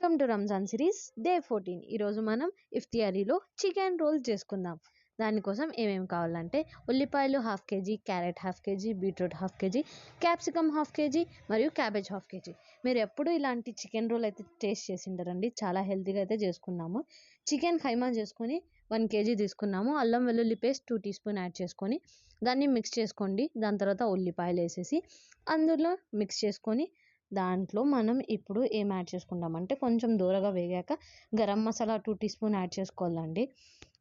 Welcome to Ramzan series day 14. ఈరోజు మనం ఇఫ్తియారీలో chicken roll చేసుకుందాం. దానికోసం ఏమేమి కావాలంటే ఉల్లిపాయలు 1/2 kg, carrot 1/2 kg, beetroot 1/2 kg, capsicum 1/2 kg మరియు క్యాబేజ్ 1/2 kg. మీరు ఎప్పుడు ఇలాంటి చికెన్ రోల్ అయితే టేస్ట్ చేసింటారండి. చాలా హెల్తీగా అయితే చేసుకున్నాము. చికెన్ ఖైమా చేసుకొని 1 kg తీసుకున్నాము. అల్లం వెల్లుల్లి పేస్ట్ 2 teaspoon యాడ్ చేసుకొని దాన్ని మిక్స్ చేసుకోండి. దాని తర్వాత ఉల్లిపాయలు వేసేసి అందులో మిక్స్ చేసుకొని దాంట్లో మనం ఇప్పుడు ఏం యాడ్ చేసుకుంటామంటే కొంచెం దూరగా వేగాక గరం మసాలా 2 teaspoon యాడ్ చేసుకోవాలండి.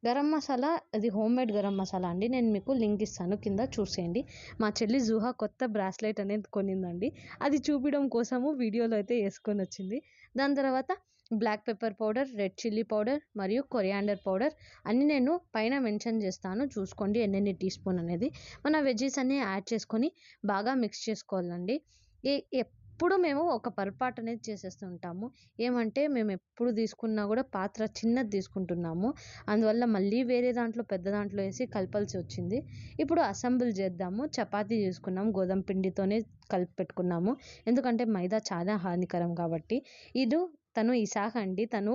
గరం మసాలా అది హోమ్మేడ్ గరం మసాలా అండి. నేను మీకు లింక్ ఇస్తాను, కింద చూసేయండి. మా చెల్లి జుహా కొత్త బ్రాస్లెట్ అనేది కొనిందండి. అది చూపించడం కోసము వీడియోలో అయితే వేసుకొని వచ్చింది. దాని తర్వాత black pepper powder, red chilli powder మరియు కొరియాండర్ పౌడర్ అన్నీ నేను పైన మెన్షన్ చేస్తాను, చూసుకోండి ఎన్నెన్ని టీ స్పూన్ అనేది. మన వెజ్జెస్ అన్నీ యాడ్ చేసుకొని బాగా మిక్స్ చేసుకోవాలండి. ఎప్పుడు మేము ఒక పొరపాటు అనేది చేసేస్తూ ఉంటాము. ఏమంటే మేము ఎప్పుడు తీసుకున్నా కూడా పాత్ర చిన్నది తీసుకుంటున్నాము. అందువల్ల మళ్ళీ వేరే దాంట్లో పెద్ద దాంట్లో వేసి కలపాల్సి వచ్చింది. ఇప్పుడు అసెంబుల్ చేద్దాము. చపాతీ చేసుకున్నాము, గోధుమ పిండితోనే కలిపి పెట్టుకున్నాము. ఎందుకంటే మైదా చాలా హానికరం కాబట్టి. తను ఇసాక్ అండి, తను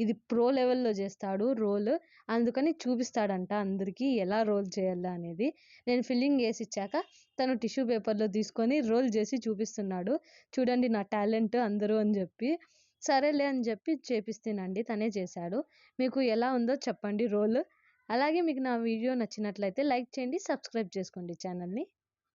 ఇది ప్రో లెవెల్లో చేస్తాడు రోల్. అందుకని చూపిస్తాడంట అందరికీ ఎలా రోల్ చేయాలా అనేది. నేను ఫిల్లింగ్ వేసి ఇచ్చాక తను టిష్యూ పేపర్లో తీసుకొని రోల్ చేసి చూపిస్తున్నాడు. చూడండి నా టాలెంట్ అందరూ అని చెప్పి. సరేలే అని చెప్పి చేపిస్తేనండి, తనే చేశాడు. మీకు ఎలా ఉందో చెప్పండి రోల్. అలాగే మీకు నా వీడియో నచ్చినట్లయితే లైక్ చేయండి, సబ్స్క్రైబ్ చేసుకోండి ఛానల్ని.